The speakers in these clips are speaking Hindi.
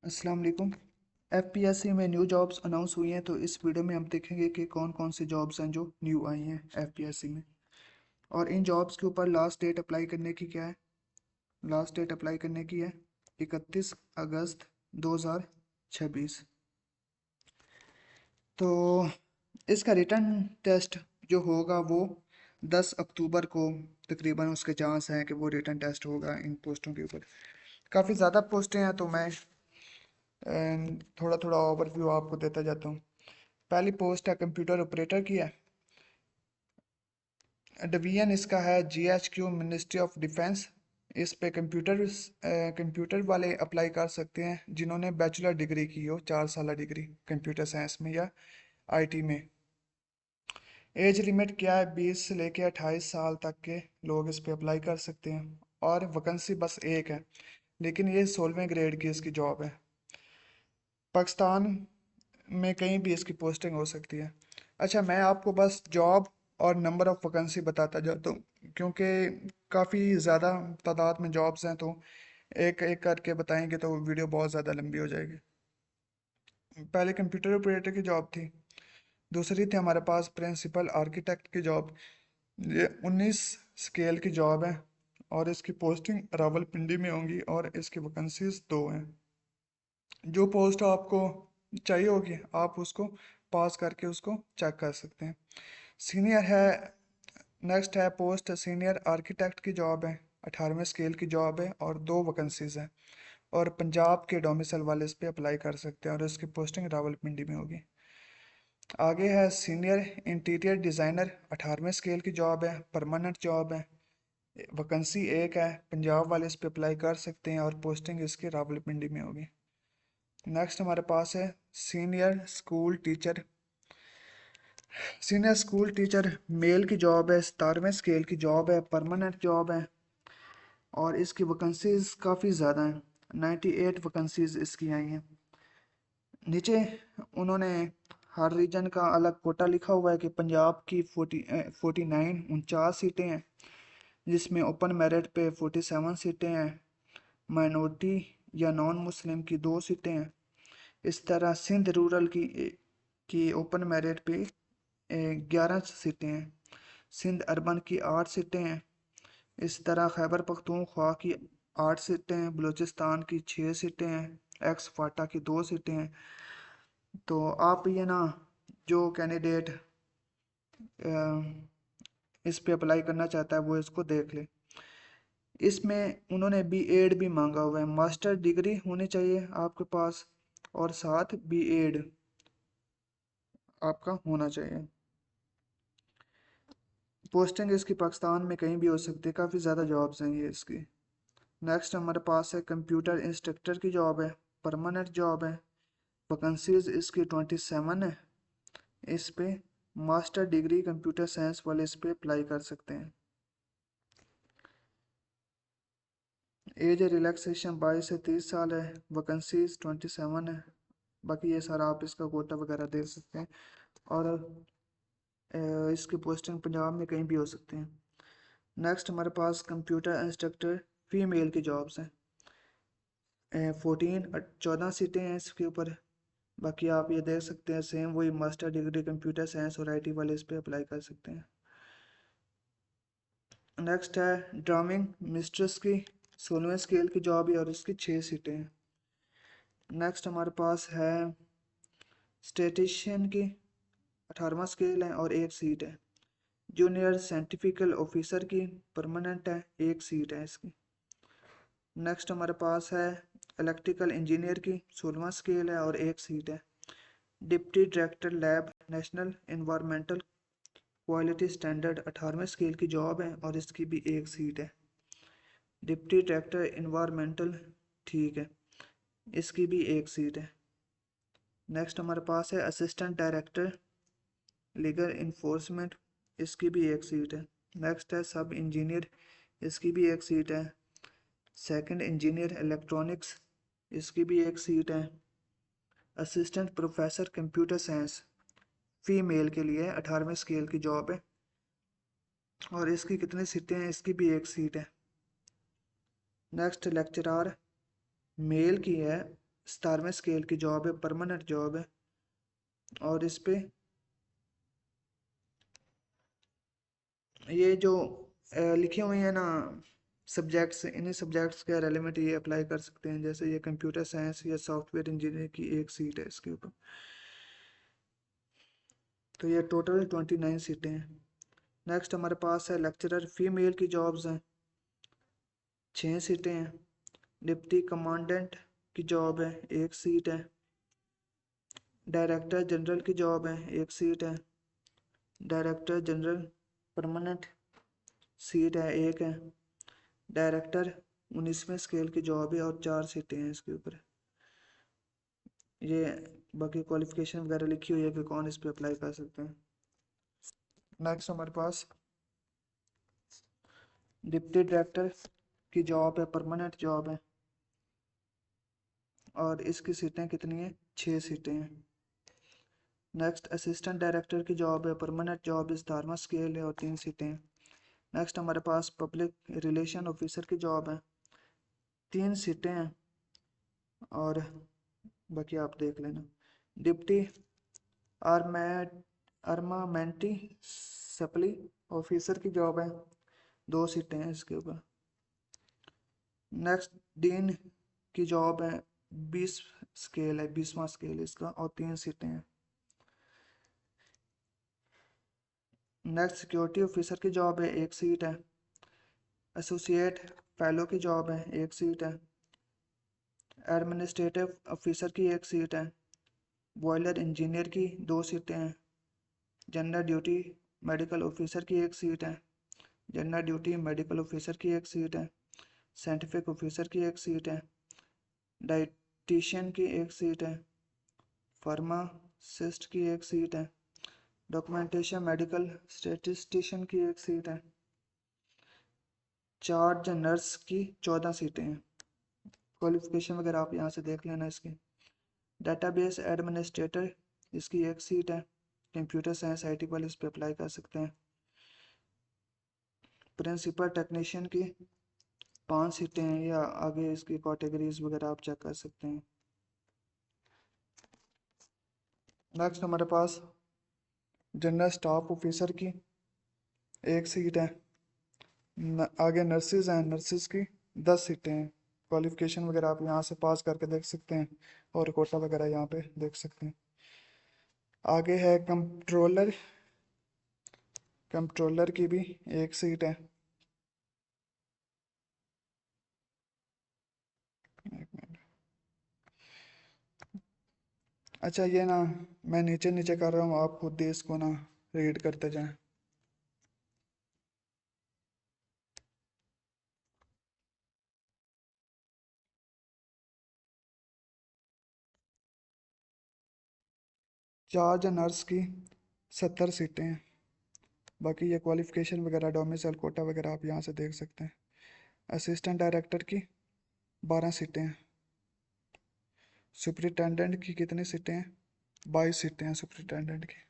अस्सलाम वालेकुम। एफपीएससी में न्यू जॉब्स अनाउंस हुई हैं, तो इस वीडियो में हम देखेंगे कि कौन कौन सी जॉब्स हैं जो न्यू आई हैं एफपीएससी में। और इन जॉब्स के ऊपर लास्ट डेट अप्लाई करने की क्या है? लास्ट डेट अप्लाई करने की है 31 अगस्त 2026। तो इसका रिटर्न टेस्ट जो होगा वो 10 अक्टूबर को तकरीबन उसके चांस हैं कि वो रिटर्न टेस्ट होगा इन पोस्टों के ऊपर। काफ़ी ज़्यादा पोस्टें हैं, तो मैं थोड़ा थोड़ा ओवरव्यू आपको देता जाता हूँ। पहली पोस्ट है कंप्यूटर ऑपरेटर की है। डिवीजन इसका है जीएचक्यू, मिनिस्ट्री ऑफ डिफेंस। इस पे कंप्यूटर वाले अप्लाई कर सकते हैं जिन्होंने बैचलर डिग्री की हो, 4 साल डिग्री कंप्यूटर साइंस में या आईटी में। एज लिमिट क्या है? 20 से लेके 28 साल तक के लोग इस पे अप्लाई कर सकते हैं। और वैकेंसी बस एक है, लेकिन ये 16वें ग्रेड की इसकी जॉब है। पाकिस्तान में कहीं भी इसकी पोस्टिंग हो सकती है। अच्छा, मैं आपको बस जॉब और नंबर ऑफ वैकेंसी बताता जाता हूँ, क्योंकि काफ़ी ज़्यादा तादाद में जॉब्स हैं, तो एक एक करके बताएंगे तो वीडियो बहुत ज़्यादा लंबी हो जाएगी। पहले कंप्यूटर ऑपरेटर की जॉब थी। दूसरी थी हमारे पास प्रिंसिपल आर्किटेक्ट की जॉब। ये 19 स्केल की जॉब है, और इसकी पोस्टिंग रावलपिंडी में होंगी, और इसकी वैकेंसीज 2 हैं। जो पोस्ट आपको चाहिए होगी आप उसको पास करके उसको चेक कर सकते हैं। सीनियर है। नेक्स्ट है पोस्ट सीनियर आर्किटेक्ट की जॉब है। 18वें स्केल की जॉब है और 2 वैकेंसीज हैं। और पंजाब के डोमिसाइल वाले इस पे अप्लाई कर सकते हैं, और इसकी पोस्टिंग रावलपिंडी में होगी। आगे है सीनियर इंटीरियर डिज़ाइनर। 18वें स्केल की जॉब है, परमानेंट जॉब है। वैकेंसी एक है, पंजाब वाले इस पे अप्लाई कर सकते हैं, और पोस्टिंग इसकी रावलपिंडी में होगी। नेक्स्ट हमारे पास है senior school teacher. Senior school teacher mail की जॉब है, 17वें स्केल की जॉब है, परमानेंट जॉब है, और इसकी वैकेंसीज काफ़ी ज़्यादा हैं। 98 वैकेंसीज इसकी आई हैं। नीचे उन्होंने हर रीजन का अलग कोटा लिखा हुआ है कि पंजाब की 49 सीटें हैं, जिसमें ओपन मेरिट पे 47 सीटें हैं। माइनॉरिटी या नॉन मुस्लिम की 2 सीटें हैं। इस तरह सिंध रूरल की ओपन मेरिट पे 11 सीटें हैं। सिंध अर्बन की 8 सीटें हैं। इस तरह खैबर पख्तूनख्वा की 8 सीटें हैं, बलूचिस्तान की 6 सीटें हैं, एक्स फाटा की 2 सीटें हैं। तो आप ये ना, जो कैंडिडेट इस पे अप्लाई करना चाहता है वो इसको देख ले। इसमें उन्होंने बीएड भी मांगा हुआ है, मास्टर डिग्री होनी चाहिए आपके पास, और साथ बीएड आपका होना चाहिए। पोस्टिंग इसकी पाकिस्तान में कहीं भी हो सकती है, काफ़ी ज़्यादा जॉब्स हैं ये इसकी। नेक्स्ट हमारे पास है कंप्यूटर इंस्ट्रक्टर की जॉब है, परमानेंट जॉब है। वैकेंसीज इसकी 27 है। इस पे मास्टर डिग्री कंप्यूटर साइंस वाले इस पे अप्लाई कर सकते हैं। एज रिलैक्सेशन 22 से 30 साल है। वैकेंसीज 27 है। बाकी ये सारा आप इसका कोटा वगैरह देख सकते हैं। और इसकी पोस्टिंग पंजाब में कहीं भी हो सकती हैं। नेक्स्ट हमारे पास कंप्यूटर इंस्ट्रक्टर फीमेल की जॉब्स हैं। 14 सीटें हैं इसके ऊपर। बाकी आप ये देख सकते हैं, सेम वही मास्टर डिग्री कंप्यूटर साइंस और आईटी वाले इस पे अप्लाई कर सकते हैं। नेक्स्ट है ड्रामिंग मिस्ट्रेस की, 16वें स्केल की जॉब है, और इसकी 6 सीटें हैं। नेक्स्ट हमारे पास है स्टेटिशियन की, 18वां स्केल है और 1 सीट है। जूनियर साइंटिफिकल ऑफिसर की परमानेंट है, 1 सीट है इसकी। नेक्स्ट हमारे पास है इलेक्ट्रिकल इंजीनियर की, 16वां स्केल है और 1 सीट है। Deputy director lab, national environmental quality standard, 18वें स्केल की जॉब है, और इसकी भी 1 सीट है। डिप्टी डायरेक्टर इन्वायरमेंटल, ठीक है, इसकी भी 1 सीट है। नेक्स्ट हमारे पास है असिस्टेंट डायरेक्टर लीगल इन्फोर्समेंट, इसकी भी 1 सीट है। नेक्स्ट है सब इंजीनियर, इसकी भी 1 सीट है। सेकंड इंजीनियर इलेक्ट्रॉनिक्स, इसकी भी 1 सीट है। Assistant professor computer science female के लिए 18वें स्केल की जॉब है, और इसकी कितनी सीटें हैं? इसकी भी 1 सीट है। नेक्स्ट लेक्चरार मेल की है, 17वें स्केल की जॉब है, परमानेंट जॉब है। और इस पे ये जो लिखे हुए हैं ना सब्जेक्ट्स, इन्हीं सब्जेक्ट्स के रेलिवेंट ये अप्लाई कर सकते हैं। जैसे ये कंप्यूटर साइंस या सॉफ्टवेयर इंजीनियरिंग की एक सीट है इसके ऊपर। तो ये टोटल 29 सीटें हैं। नेक्स्ट हमारे पास है लेक्चरर, फीमेल की जॉब्स हैं, 6 सीटें हैं। डिप्टी कमांडेंट की जॉब है, एक सीट है। डायरेक्टर जनरल की जॉब है, एक सीट है। डायरेक्टर जनरल परमानेंट सीट है, एक है। डायरेक्टर 19वें स्केल की जॉब है और 4 सीटें हैं इसके ऊपर। ये बाकी क्वालिफिकेशन वगैरह लिखी हुई है कि कौन इस पे अप्लाई कर सकते हैं। नेक्स्ट हमारे पास डिप्टी डायरेक्टर की जॉब है, परमानेंट जॉब है। और इसकी सीटें कितनी है? 6 सीटें हैं। नेक्स्ट असिस्टेंट डायरेक्टर की जॉब है, परमानेंट जॉब इस 17वां स्केल है और 3 सीटें हैं। नेक्स्ट हमारे पास पब्लिक रिलेशन ऑफिसर की जॉब है, 3 सीटें हैं। और बाकी आप देख लेना। डिप्टी आर्मामेंटी सप्ली ऑफिसर की जॉब है, 2 सीटें हैं इसके ऊपर। नेक्स्ट डीन की जॉब है, 20 स्केल है, 20वां स्केल इसका और 3 सीटें हैं। नेक्स्ट सिक्योरिटी ऑफिसर की जॉब है, एक सीट है। एसोसिएट फेलो की जॉब है, एक सीट है। एडमिनिस्ट्रेटिव ऑफिसर की एक सीट है। बॉयलर इंजीनियर की 2 सीटें हैं। जनरल ड्यूटी मेडिकल ऑफिसर की एक सीट है। जनरल ड्यूटी मेडिकल ऑफिसर की एक सीट है। साइंटिफिक ऑफिसर की एक सीट है। डाइटिशियन की एक सीट है। फार्मासिस्ट की एक सीट है। डॉक्यूमेंटेशन मेडिकल स्टेटिस्टिशियन की एक सीट है। चार्ज नर्स की 14 सीटें हैं। क्वालिफिकेशन वगैरह आप यहाँ से देख लेना इसकी। डेटाबेस एडमिनिस्ट्रेटर इसकी एक सीट है। कंप्यूटर साइंस आईटी वाले इस पर अप्लाई कर सकते हैं। प्रिंसिपल टेक्नीशियन की 5 सीटें हैं, या आगे इसकी कैटेगरीज वगैरह आप चेक कर सकते हैं। नेक्स्ट हमारे पास जनरल स्टाफ ऑफिसर की एक सीट है। आगे नर्सिस हैं, नर्सिस की 10 सीटें हैं। क्वालिफिकेशन वगैरह आप यहाँ से पास करके देख सकते हैं और कोटा वगैरह यहाँ पे देख सकते हैं। आगे है कंट्रोलर, कंट्रोलर की भी एक सीट है। एक मिनट। अच्छा ये ना, मैं नीचे नीचे कर रहा हूँ, आप खुद ही इसको ना रीड करते जाएं। चार्ज नर्स की 70 सीटें हैं। बाकी ये क्वालिफिकेशन वगैरह डोमिसाइल कोटा वगैरह आप यहाँ से देख सकते हैं। असिस्टेंट डायरेक्टर की 12 सीटें हैं। सुपरिटेंडेंट की कितनी सीटें हैं? 22 सीटें हैं सुपरिटेंडेंट की।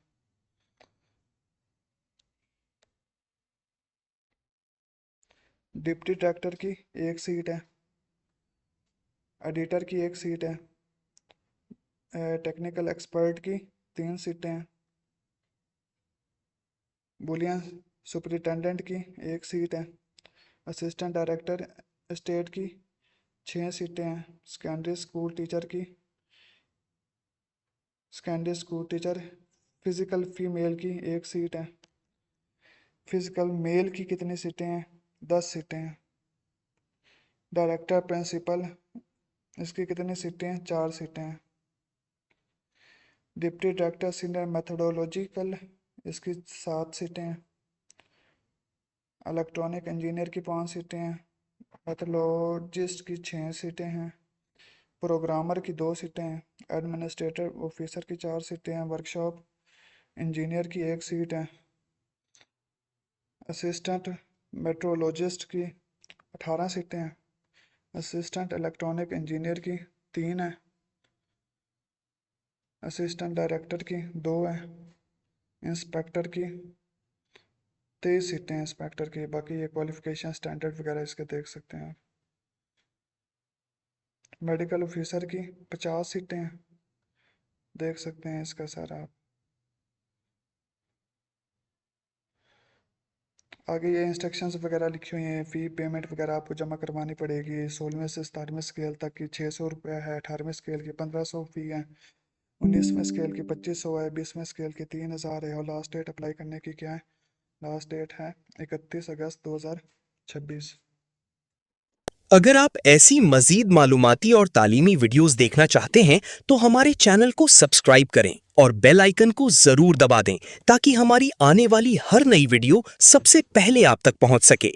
डिप्टी डायरेक्टर की एक सीट है। एडिटर की एक सीट है। टेक्निकल एक्सपर्ट की 3 सीटें हैं। बुलियन सुपरिटेंडेंट की एक सीट है। असिस्टेंट डायरेक्टर स्टेट की 6 सीटें हैं। Secondary school teacher physical female की एक सीट है। फिजिकल मेल की कितनी सीटें हैं? 10 सीटें हैं। डायरेक्टर प्रिंसिपल इसकी कितनी सीटें हैं? 4 सीटें हैं। डिप्टी डायरेक्टर सीनियर मैथडोलॉजिकल इसकी 7 सीटें हैं। इलेक्ट्रॉनिक इंजीनियर की 5 सीटें हैं। पैथोलॉजिस्ट की 6 सीटें हैं। प्रोग्रामर की 2 सीटें हैं। एडमिनिस्ट्रेटिव ऑफिसर की 4 सीटें हैं। वर्कशॉप इंजीनियर की एक सीट है। असिस्टेंट मेट्रोलॉजिस्ट की 18 सीटें हैं। असिस्टेंट इलेक्ट्रॉनिक इंजीनियर की 3 है। असिस्टेंट डायरेक्टर की 2 है। इंस्पेक्टर की 23 सीटें हैं इंस्पेक्टर की। बाकी ये क्वालिफिकेशन स्टैंडर्ड वगैरह इसके देख सकते हैं आप। मेडिकल ऑफिसर की 50 सीटें हैं, देख सकते हैं इसका सारा आप। आगे ये इंस्ट्रक्शंस वगैरह लिखी हुई हैं, फ़ी पेमेंट वगैरह आपको जमा करवानी पड़ेगी। 16वें से 17वें स्केल तक की 600 रुपये है, 18वें स्केल की 1500 फ़ी है, 19वें स्केल की 2500 है, 20वें स्केल की 3000 है। और लास्ट डेट अप्लाई करने की क्या है? लास्ट डेट है 31 अगस्त 2026। अगर आप ऐसी मजीद मालूमाती और तालीमी वीडियोस देखना चाहते हैं तो हमारे चैनल को सब्सक्राइब करें और बेल आइकन को जरूर दबा दें ताकि हमारी आने वाली हर नई वीडियो सबसे पहले आप तक पहुंच सके।